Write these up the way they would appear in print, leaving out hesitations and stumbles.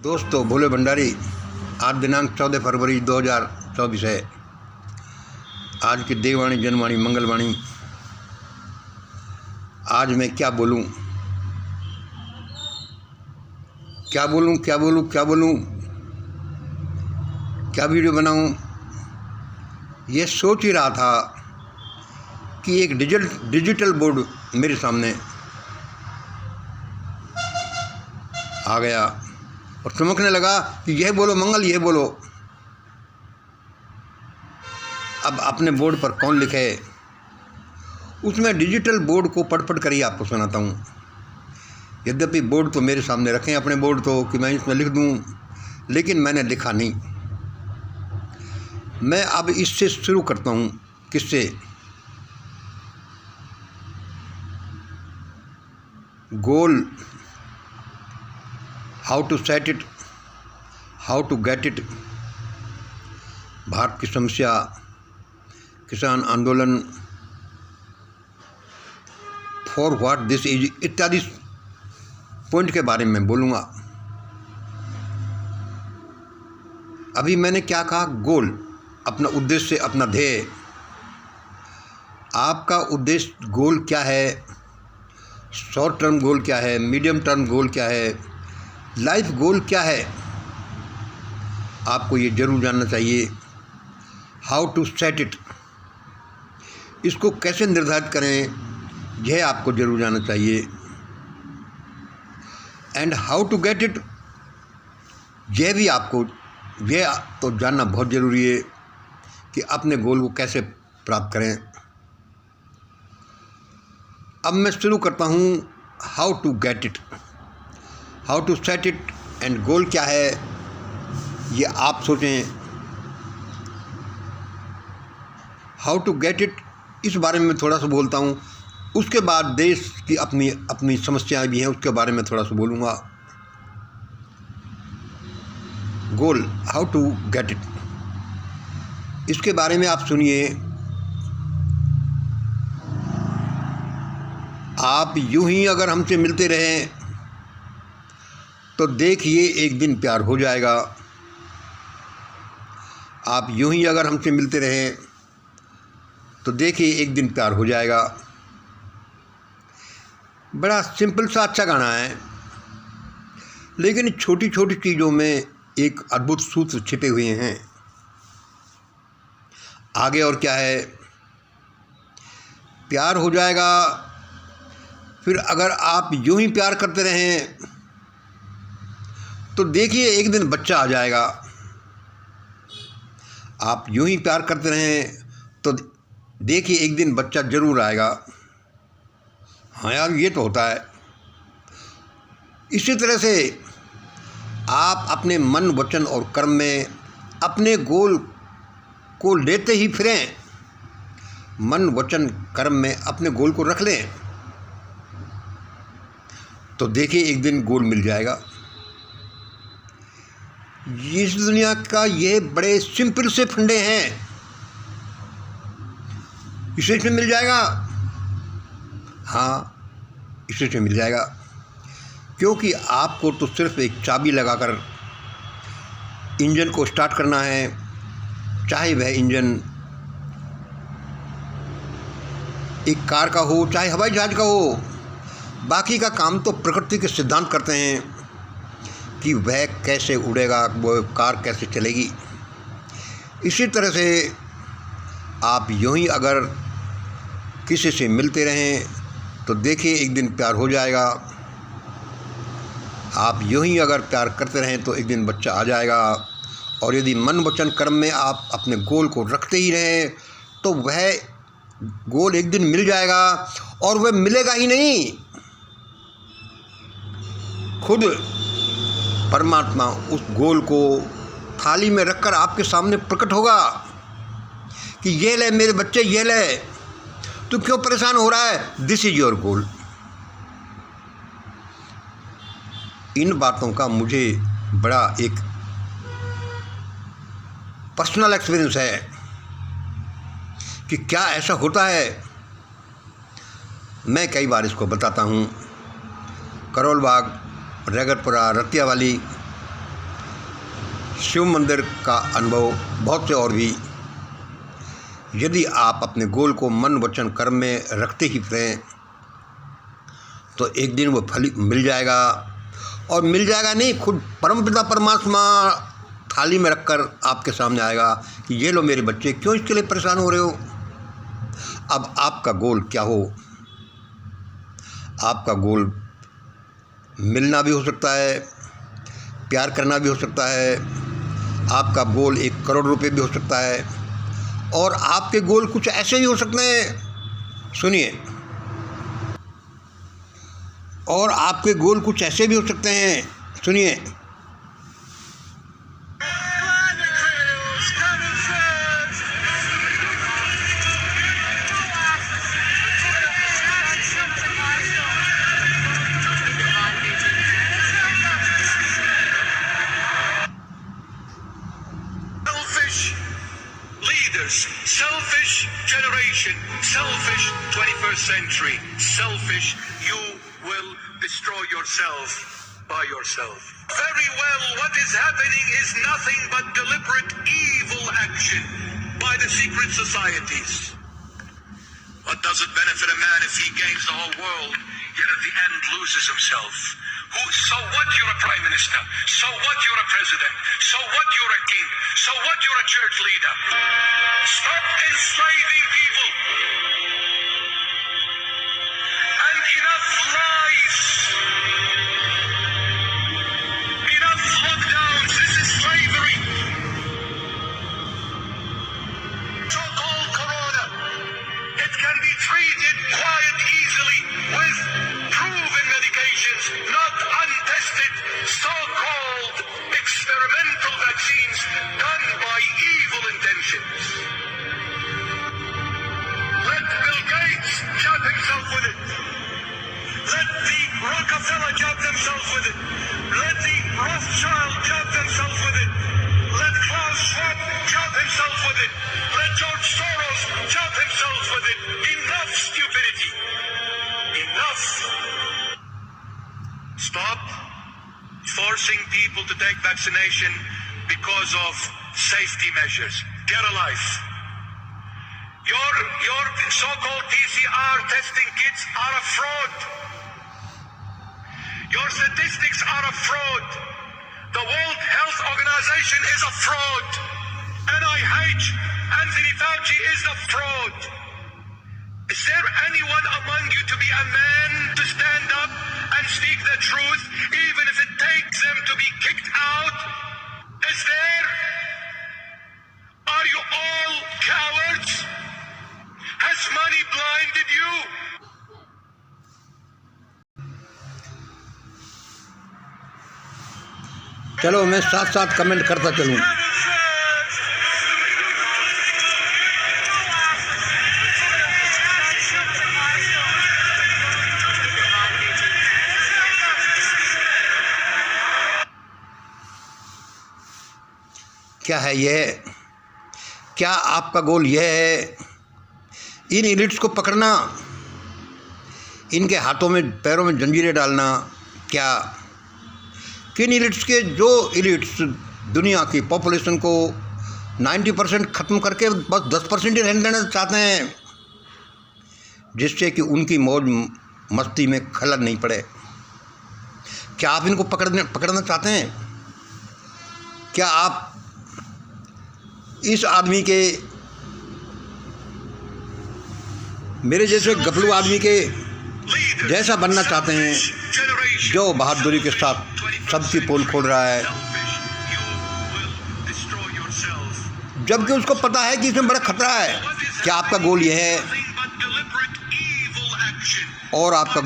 दोस्तों, भोले भंडारी। आज दिनांक 14 फरवरी 2024 है। आज की देववाणी, जनवाणी, मंगलवाणी। आज मैं क्या बोलूं, क्या बोलूं, क्या बोलूं, क्या बोलूं, क्या वीडियो बनाऊं, ये सोच ही रहा था कि एक डिजिटल बोर्ड मेरे सामने आ गया और चमकने लगा कि यह बोलो मंगल, यह बोलो। अब अपने बोर्ड पर कौन लिखे, उसमें डिजिटल बोर्ड को पढ़ कर ही आपको सुनाता हूँ। यद्यपि बोर्ड तो मेरे सामने रखें, अपने बोर्ड तो, कि मैं इसमें लिख दूँ, लेकिन मैंने लिखा नहीं। मैं अब इससे शुरू करता हूँ। किससे? Goal, how to set it, how to get it, Bharat की समस्या, किसान आंदोलन, फॉर व्हाट दिस इज, इत्यादि पॉइंट के बारे में बोलूँगा। अभी मैंने क्या कहा? गोल, अपना उद्देश्य, अपना ध्येय। आपका उद्देश्य गोल क्या है? शॉर्ट टर्म गोल क्या है? मीडियम टर्म गोल क्या है? लाइफ गोल क्या है? आपको ये जरूर जानना चाहिए। हाउ टू सेट इट, इसको कैसे निर्धारित करें, यह आपको जरूर जानना चाहिए। And how to get it, यह भी आपको, यह तो जानना बहुत ज़रूरी है कि अपने गोल को कैसे प्राप्त करें। अब मैं शुरू करता हूँ। How to get it, how to set it and goal क्या है, ये आप सोचें। हाउ टू गेट इट, इस बारे में थोड़ा सा बोलता हूँ। उसके बाद देश की अपनी समस्याएं भी हैं, उसके बारे में थोड़ा सा बोलूँगा। गोल, हाउ टू गेट इट, इसके बारे में आप सुनिए। आप यूं ही अगर हमसे मिलते रहें तो देखिए एक दिन प्यार हो जाएगा। आप यूं ही अगर हमसे मिलते रहें तो देखिए एक दिन प्यार हो जाएगा। बड़ा सिंपल सा अच्छा गाना है, लेकिन छोटी छोटी चीज़ों में एक अद्भुत सूत्र छिपे हुए हैं। आगे और क्या है? प्यार हो जाएगा। फिर अगर आप यूं ही प्यार करते रहें तो देखिए एक दिन बच्चा आ जाएगा। आप यूं ही प्यार करते रहें तो देखिए एक दिन बच्चा ज़रूर आएगा। हाँ यार, ये तो होता है। इसी तरह से आप अपने मन, वचन और कर्म में अपने गोल को लेते ही फिरें। मन, वचन, कर्म में अपने गोल को रख लें तो देखिए एक दिन गोल मिल जाएगा। इस दुनिया का ये बड़े सिंपल से फंडे हैं, इसे से मिल जाएगा। हाँ, इसे से मिल जाएगा, क्योंकि आपको तो सिर्फ एक चाबी लगाकर इंजन को स्टार्ट करना है। चाहे वह इंजन एक कार का हो, चाहे हवाई जहाज का हो। बाकी का काम तो प्रकृति के सिद्धांत करते हैं कि वह कैसे उड़ेगा, वो कार कैसे चलेगी। इसी तरह से आप यूं ही अगर किसी से मिलते रहें तो देखिए एक दिन प्यार हो जाएगा। आप यूं ही अगर प्यार करते रहें तो एक दिन बच्चा आ जाएगा। और यदि मन, वचन, कर्म में आप अपने गोल को रखते ही रहें तो वह गोल एक दिन मिल जाएगा। और वह मिलेगा ही नहीं, खुद परमात्मा उस गोल को थाली में रखकर आपके सामने प्रकट होगा कि ये ले मेरे बच्चे, ये ले, तू क्यों परेशान हो रहा है, दिस इज योर गोल। इन बातों का मुझे बड़ा एक पर्सनल एक्सपीरियंस है कि क्या ऐसा होता है। मैं कई बार इसको बताता हूँ। करोल बाग, रैगरपुरा, रतियावाली, शिव मंदिर का अनुभव, बहुत से और भी। यदि आप अपने गोल को मन वचन कर्म में रखते ही रहें तो एक दिन वो फल मिल जाएगा। और मिल जाएगा नहीं, खुद परमपिता परमात्मा थाली में रखकर आपके सामने आएगा कि ये लो मेरे बच्चे, क्यों इसके लिए परेशान हो रहे हो। अब आपका गोल क्या हो। आपका गोल मिलना भी हो सकता है, प्यार करना भी हो सकता है, आपका गोल 1 करोड़ रुपए भी हो सकता है, और आपके गोल कुछ ऐसे भी हो सकते हैं, सुनिए, और आपके गोल कुछ ऐसे भी हो सकते हैं, सुनिए। Selfish generation, selfish 21st century, selfish, you will destroy yourself by yourself. Very well, what is happening is nothing but deliberate evil action by the secret societies. What does it benefit a man if he gains the whole world, yet at the end loses himself? So what, you're a prime minister? So what, you're a president? So what, you're a king? So what, you're a church leader? Stop enslaving people. And enough lies. Enough lockdowns. This is slavery. So-called corona. It can be treated quite easily with proven medications, not untested, so-called experimental vaccines done by evil intentions. Let Bill Gates jab himself with it. Let the Rockefeller jab themselves with it. Let the Rothschild jab themselves with it. Let Klaus Schwab jab himself with it. Let George Soros jab himself with it. Enough stupidity. Enough. Stop forcing people to take vaccination because of safety measures. Get a life. Your so-called PCR testing kits are a fraud. Your statistics are a fraud. The World Health Organization is a fraud. NIH, Anthony Fauci is a fraud. Is there anyone among you to be a man to stand up and speak the truth, even if it takes them to be kicked out? Is there? Are you all cowards? Has money blinded you? चलो मैं साथ साथ comment करता चलूँ। क्या है यह? क्या आपका गोल यह है इन एलिट्स को पकड़ना, इनके हाथों में पैरों में जंजीरें डालना? क्या किन एलिट्स के, जो एलिट्स दुनिया की पॉपुलेशन को 90% ख़त्म करके बस 10% ही रहने देना चाहते हैं, जिससे कि उनकी मौज मस्ती में खलल नहीं पड़े? क्या आप इनको पकड़ना चाहते हैं? क्या आप इस आदमी के, मेरे जैसे गपलू आदमी के जैसा बनना चाहते हैं, जो बहादुरी के साथ सबकी पोल खोल रहा है, जबकि उसको पता है कि इसमें बड़ा खतरा है? क्या आपका गोल यह है? और आपका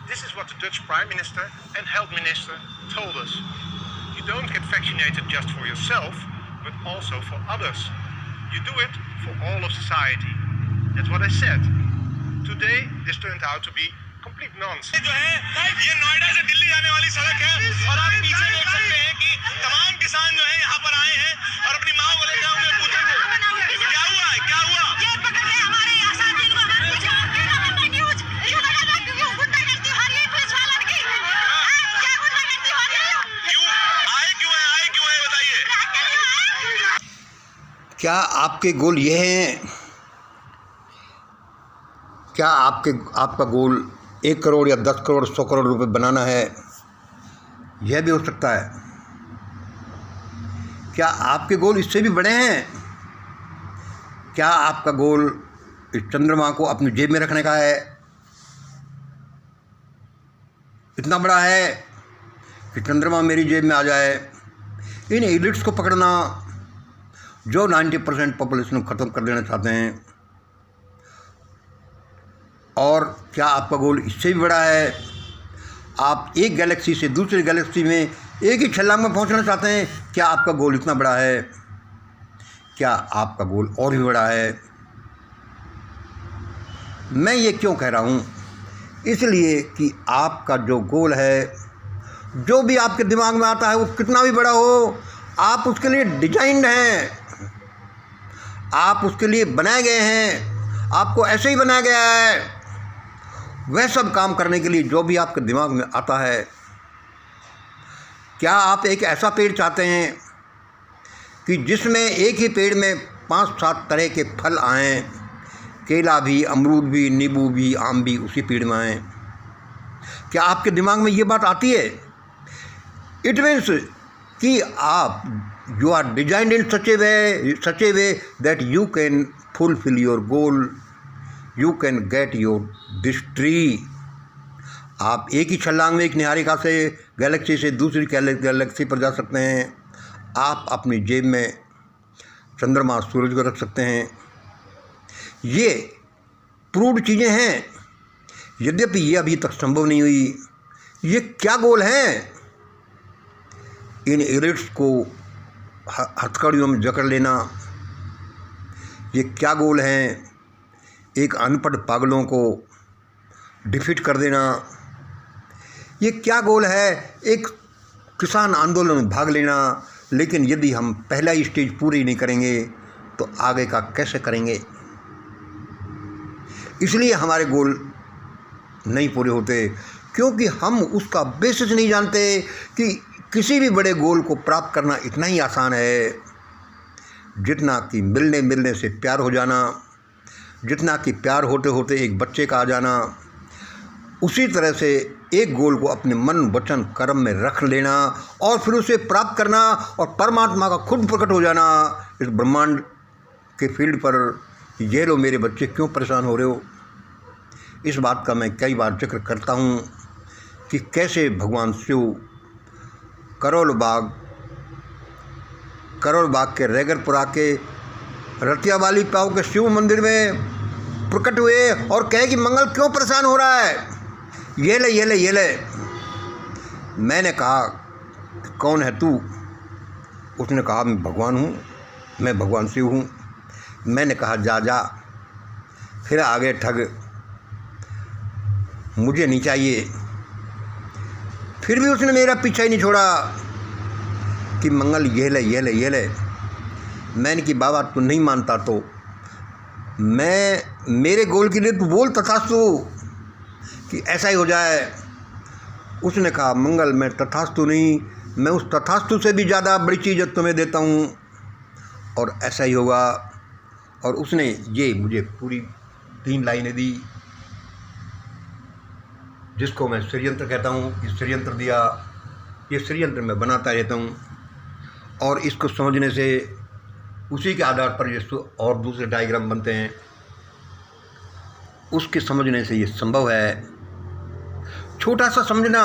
This is what the Dutch Prime Minister and Health Minister told us. You don't get vaccinated just for yourself, but also for others. You do it for all of society. That's what I said. Today, this turned out to be complete nonsense. जो है, ये नोएडा से दिल्ली जाने वाली सड़क है, और आप पीछे देख सकते हैं कि तमाम किसान जो है यहाँ पर आए हैं और अपनी माँ को लेकर उन्हें पूछेंगे क्या हुआ है, क्या हुआ? ये पकड़ ले हमारे यहाँ साथी को, हम पूछा न्यूज क्यों लगा, क्यों गुंडागर्दी हो रही है पुलिस वालों की? क्या गुंडागर्दी हो रही है? क्यों आए, क्यों है क्या आपके गोल ये हैं? क्या आपका गोल 1 करोड़ या 10 करोड़ 100 करोड़ रुपए बनाना है? यह भी हो सकता है। क्या आपके गोल इससे भी बड़े हैं? क्या आपका गोल इस चंद्रमा को अपनी जेब में रखने का है? इतना बड़ा है कि चंद्रमा मेरी जेब में आ जाए। इन एलिट्स को पकड़ना जो 90% पॉपुलेशन को ख़त्म कर देना चाहते हैं। और क्या आपका गोल इससे भी बड़ा है? आप एक गैलेक्सी से दूसरी गैलेक्सी में एक ही छलांग में पहुंचना चाहते हैं। क्या आपका गोल इतना बड़ा है? क्या आपका गोल और भी बड़ा है? मैं ये क्यों कह रहा हूँ? इसलिए कि आपका जो गोल है, जो भी आपके दिमाग में आता है, वो कितना भी बड़ा हो, आप उसके लिए डिजाइंड हैं, आप उसके लिए बनाए गए हैं, आपको ऐसे ही बनाया गया है। वह सब काम करने के लिए जो भी आपके दिमाग में आता है। क्या आप एक ऐसा पेड़ चाहते हैं कि जिसमें एक ही पेड़ में 5-7 तरह के फल आएँ, केला भी, अमरूद भी, नींबू भी, आम भी उसी पेड़ में आएँ? क्या आपके दिमाग में ये बात आती है? इट मीन्स कि आप you are designed in such a way that you can fulfil your goal, you can get your this tree. आप एक ही छलांग में एक निहारिका से गैलेक्सी से दूसरी गैलेक्सी पर जा सकते हैं। आप अपनी जेब में चंद्रमा सूरज को रख सकते हैं। ये प्रूव्ड चीज़ें हैं, यद्यपि ये अभी तक संभव नहीं हुई। ये क्या गोल हैं? इन एलिट्स को हथकड़ियों में जकड़ लेना। ये क्या गोल हैं? एक अनपढ़ पागलों को डिफीट कर देना। ये क्या गोल है? एक किसान आंदोलन में भाग लेना। लेकिन यदि हम पहला ही स्टेज पूरी नहीं करेंगे तो आगे का कैसे करेंगे? इसलिए हमारे गोल नहीं पूरे होते, क्योंकि हम उसका बेसिस नहीं जानते कि किसी भी बड़े गोल को प्राप्त करना इतना ही आसान है जितना कि मिलने से प्यार हो जाना, जितना कि प्यार होते होते एक बच्चे का आ जाना। उसी तरह से एक गोल को अपने मन, वचन, कर्म में रख लेना और फिर उसे प्राप्त करना और परमात्मा का खुद प्रकट हो जाना इस ब्रह्मांड के फील्ड पर। ये लो मेरे बच्चे, क्यों परेशान हो रहे हो? इस बात का मैं कई बार जिक्र करता हूँ कि कैसे भगवान शिव करोल बाग के रैगरपुरा के रतियावाली पाव के शिव मंदिर में प्रकट हुए और कहे कि मंगल क्यों परेशान हो रहा है? ये ले। मैंने कहा कौन है तू? उसने कहा मैं भगवान हूँ, मैं भगवान शिव हूँ। मैंने कहा जा। फिर आगे ठग, मुझे नहीं चाहिए। फिर भी उसने मेरा पीछा ही नहीं छोड़ा कि मंगल ये ले। मैंने कि बाबा तू नहीं मानता तो मेरे गोल के लिए तू बोल तथास्तु कि ऐसा ही हो जाए। उसने कहा मंगल मैं तथास्तु नहीं, मैं उस तथास्तु से भी ज़्यादा बड़ी चीज़ तुम्हें देता हूँ और ऐसा ही होगा। और उसने ये मुझे पूरी 3 लाइनें दी, जिसको मैं षड्यंत्र कहता हूँ। ये षड्यंत्र दिया, ये षड्यंत्र मैं बनाता रहता हूँ और इसको समझने से उसी के आधार पर ये और दूसरे डायग्राम बनते हैं। उसके समझने से ये संभव है। छोटा सा समझना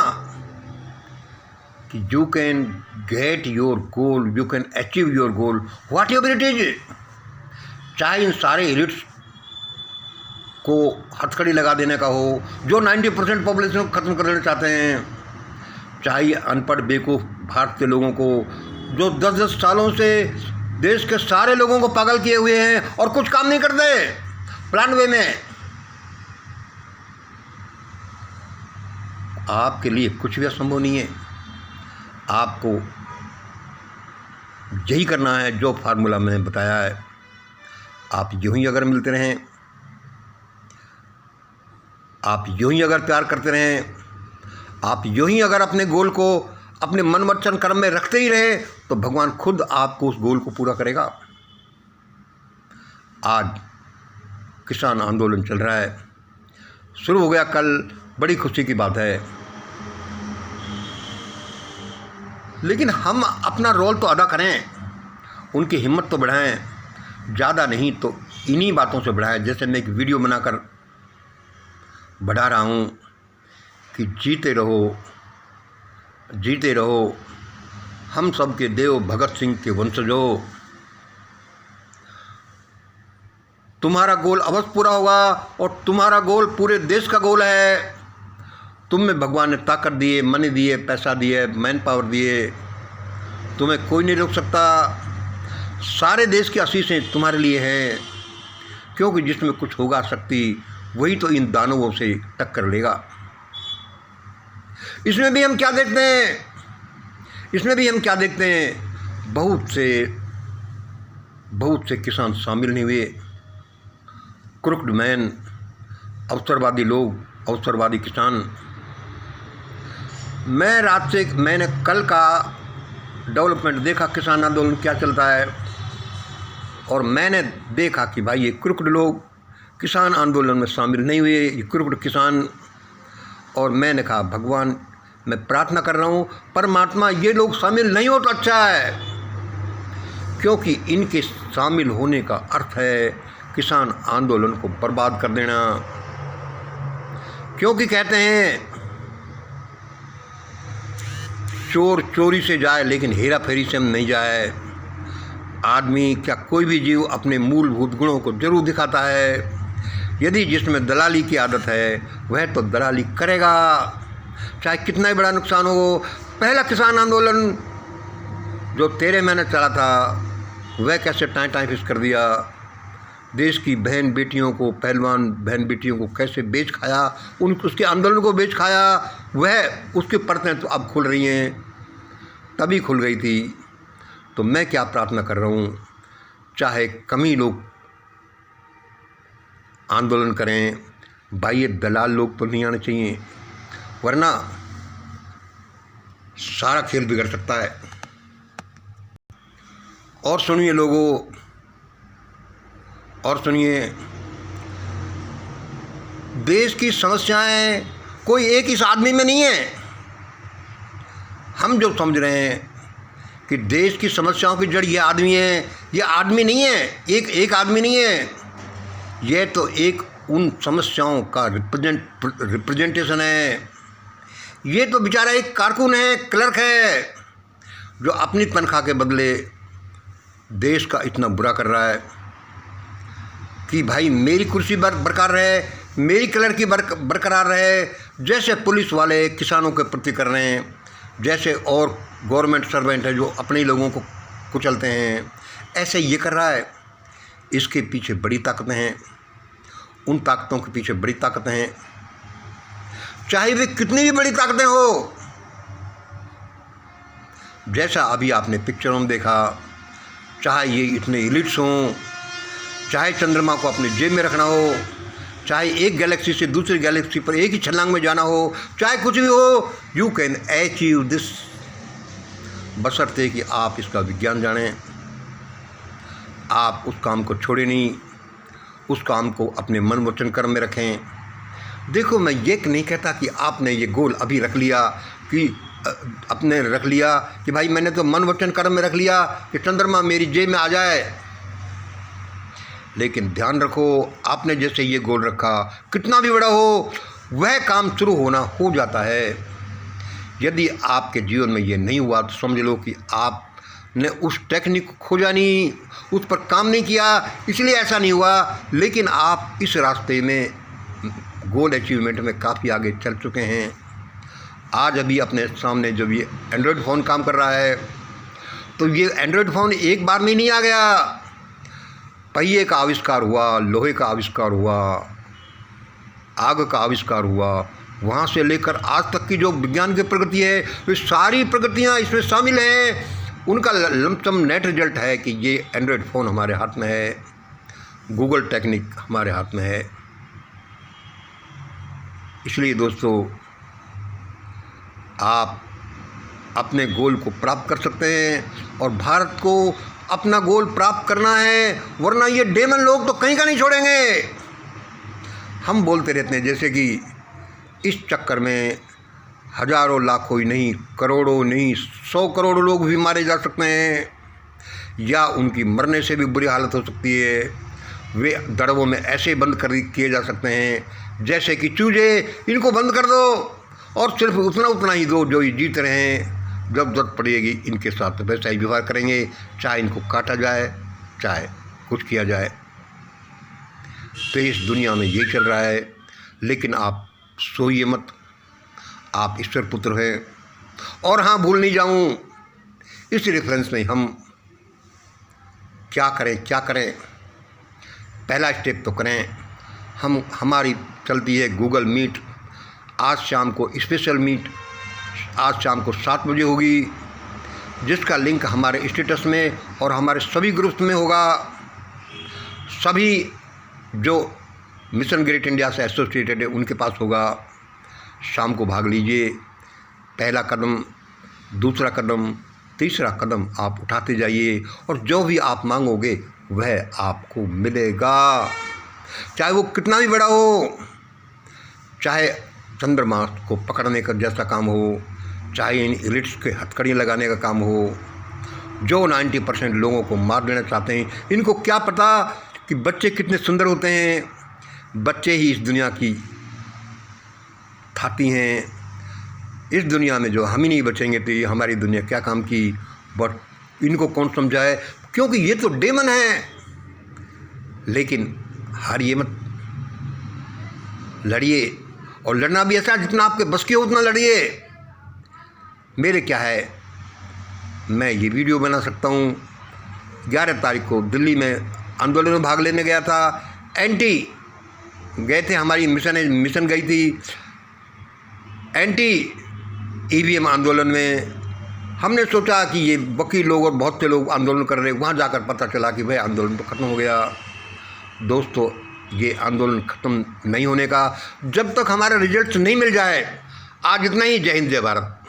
कि you can get your goal, you can achieve your goal what ever it is. चाहे इन सारे एलिट्स को हथकड़ी लगा देने का हो जो 90% पॉपुलेशन को ख़त्म कर देना चाहते हैं, चाहे अनपढ़ बेवकूफ़ भारत के लोगों को जो 10-10 सालों से देश के सारे लोगों को पागल किए हुए हैं और कुछ काम नहीं करते प्लान वे में। आपके लिए कुछ भी असंभव नहीं है। आपको यही करना है जो फार्मूला मैंने बताया है। आप यूं ही अगर मिलते रहें, आप यूं ही अगर प्यार करते रहें, आप यूं ही अगर अपने गोल को अपने मन वचन कर्म में रखते ही रहे तो भगवान खुद आपको उस गोल को पूरा करेगा। आज किसान आंदोलन चल रहा है, शुरू हो गया कल, बड़ी खुशी की बात है। लेकिन हम अपना रोल तो अदा करें, उनकी हिम्मत तो बढ़ाएं, ज़्यादा नहीं तो इन्हीं बातों से बढ़ाएं। जैसे मैं एक वीडियो बनाकर बढ़ा रहा हूँ कि जीते रहो, जीते रहो, हम सब के देव भगत सिंह के वंशजों, तुम्हारा गोल अवश्य पूरा होगा और तुम्हारा गोल पूरे देश का गोल है। तुम में भगवान ने ताकत दिए, मनी दिए, पैसा दिए, मैन पावर दिए, तुम्हें कोई नहीं रोक सकता। सारे देश की आशीषें तुम्हारे लिए हैं, क्योंकि जिसमें कुछ होगा शक्ति वही तो इन दानवों से टक्कर लेगा। इसमें भी हम क्या देखते हैं, इसमें भी हम क्या देखते हैं, बहुत से किसान शामिल नहीं हुए। क्रुक्ड मैन, अवसरवादी लोग, अवसरवादी किसान। मैंने कल का डेवलपमेंट देखा, किसान आंदोलन क्या चलता है, और मैंने देखा कि भाई ये क्रुक्ड लोग किसान आंदोलन में शामिल नहीं हुए, ये क्रुक्ड किसान। और मैंने कहा भगवान, मैं प्रार्थना कर रहा हूँ परमात्मा ये लोग शामिल नहीं हो तो अच्छा है, क्योंकि इनके शामिल होने का अर्थ है किसान आंदोलन को बर्बाद कर देना। क्योंकि कहते हैं चोर चोरी से जाए लेकिन हेरा फेरी से हम नहीं जाए। आदमी क्या कोई भी जीव अपने मूलभूत गुणों को जरूर दिखाता है। यदि जिसमें दलाली की आदत है वह तो दलाली करेगा, चाहे कितना ही बड़ा नुकसान हो। पहला किसान आंदोलन जो 13 महीने चला था वह कैसे टाई फिस कर दिया, देश की बहन बेटियों को, पहलवान बहन बेटियों को कैसे बेच खाया, उसके आंदोलन को बेच खाया, वह उसकी परतें तो अब खुल रही हैं, तभी खुल गई थी। तो मैं क्या प्रार्थना कर रहा हूँ, चाहे कम ही लोग आंदोलन करें, भाई ये दलाल लोग तो नहीं आने चाहिए, वरना सारा खेल बिगड़ सकता है। और सुनिए लोगों, और सुनिए, देश की समस्याएं कोई एक इस आदमी में नहीं है। हम जो समझ रहे हैं कि देश की समस्याओं की जड़ ये आदमी है, ये आदमी नहीं है, एक आदमी नहीं है, यह तो एक उन समस्याओं का रिप्रेजेंटेशन है। ये तो बेचारा एक कारकुन है, क्लर्क है, जो अपनी तनख्वाह के बदले देश का इतना बुरा कर रहा है कि भाई मेरी कुर्सी बरकरार रहे, मेरी क्लर्की बरकरार रहे, जैसे पुलिस वाले किसानों के प्रति कर रहे हैं, जैसे और गवर्नमेंट सर्वेंट है जो अपने लोगों को कुचलते हैं, ऐसे ये कर रहा है। इसके पीछे बड़ी ताकतें हैं, उन ताकतों के पीछे बड़ी ताकतें हैं, चाहे वे कितनी भी बड़ी ताकतें हो। जैसा अभी आपने पिक्चरों में देखा, चाहे ये इतने एलिट्स हों, चाहे चंद्रमा को अपने जेब में रखना हो, चाहे एक गैलेक्सी से दूसरी गैलेक्सी पर एक ही छलांग में जाना हो, चाहे कुछ भी हो, यू कैन अचीव दिस, बशर्ते कि आप इसका विज्ञान जानें, आप उस काम को छोड़ें नहीं, उस काम को अपने मन वचन कर्म में रखें। देखो, मैं ये नहीं कहता कि आपने ये गोल अभी रख लिया कि अपने रख लिया कि भाई मैंने तो मन वचन कर्म में रख लिया कि चंद्रमा मेरी जेब में आ जाए, लेकिन ध्यान रखो, आपने जैसे ये गोल रखा, कितना भी बड़ा हो, वह काम शुरू होना हो जाता है। यदि आपके जीवन में ये नहीं हुआ तो समझ लो कि आपने उस टेक्निक को खोजा नहीं, उस पर काम नहीं किया, इसलिए ऐसा नहीं हुआ। लेकिन आप इस रास्ते में गोल अचीवमेंट में काफ़ी आगे चल चुके हैं। आज अभी अपने सामने जब ये एंड्रॉयड फ़ोन काम कर रहा है, तो ये एंड्रॉयड फ़ोन एक बार में नहीं आ गया। पहिए का आविष्कार हुआ, लोहे का आविष्कार हुआ, आग का आविष्कार हुआ, वहाँ से लेकर आज तक की जो विज्ञान की प्रगति है, वो सारी प्रगतियाँ इसमें शामिल हैं। उनका लमसम नेट रिजल्ट है कि ये एंड्रॉयड फ़ोन हमारे हाथ में है, गूगल टेक्निक हमारे हाथ में है। इसलिए दोस्तों, आप अपने गोल को प्राप्त कर सकते हैं और भारत को अपना गोल प्राप्त करना है, वरना ये डेमन लोग तो कहीं का नहीं छोड़ेंगे। हम बोलते रहते हैं जैसे कि इस चक्कर में हजारों लाखों ही नहीं, करोड़ों नहीं, 100 करोड़ लोग भी मारे जा सकते हैं, या उनकी मरने से भी बुरी हालत हो सकती है। वे दड़बों में ऐसे बंद कर किए जा सकते हैं जैसे कि चूजे। इनको बंद कर दो और सिर्फ उतना ही दो जो ये जीत रहे हैं। जब जरूरत पड़ेगी इनके साथ वैसा ही व्यवहार करेंगे, चाहे इनको काटा जाए, चाहे कुछ किया जाए। तो इस दुनिया में ये चल रहा है। लेकिन आप सोइए मत, आप ईश्वर पुत्र हैं। और हाँ, भूल नहीं जाऊँ, इस रेफरेंस में हम क्या करें, पहला स्टेप तो करें। हमारी चलती है गूगल मीट, आज शाम को स्पेशल मीट, आज शाम को 7 बजे होगी, जिसका लिंक हमारे स्टेटस में और हमारे सभी ग्रुप्स में होगा। सभी जो मिशन ग्रेट इंडिया से एसोसिएटेड है उनके पास होगा। शाम को भाग लीजिए। पहला कदम, दूसरा कदम, तीसरा कदम आप उठाते जाइए और जो भी आप मांगोगे वह आपको मिलेगा, चाहे वो कितना भी बड़ा हो, चाहे चंद्रमा को पकड़ने का जैसा काम हो, चाहे इन एलिट्स के हथकड़ियाँ लगाने का काम हो, जो 90% लोगों को मार देना चाहते हैं। इनको क्या पता कि बच्चे कितने सुंदर होते हैं। बच्चे ही इस दुनिया की थाती हैं। इस दुनिया में जो हम ही नहीं बचेंगे तो ये हमारी दुनिया क्या काम की। बट इनको कौन समझाए, क्योंकि ये तो डेमन है। लेकिन हारिए मत, लड़िए, और लड़ना भी ऐसा जितना आपके बस की हो उतना लड़िए। मेरे क्या है, मैं ये वीडियो बना सकता हूँ। 11 तारीख को दिल्ली में आंदोलन में भाग लेने गया था। एंटी गए थे, हमारी मिशन गई थी एंटी ईवीएम आंदोलन में। हमने सोचा कि ये वकील लोग और बहुत से लोग आंदोलन कर रहे हैं। वहाँ जाकर पता चला कि भाई आंदोलन तो ख़त्म हो गया। दोस्तों, ये आंदोलन ख़त्म नहीं होने का जब तक हमारा रिजल्ट नहीं मिल जाए। आज इतना ही। जय हिंद, जय भारत।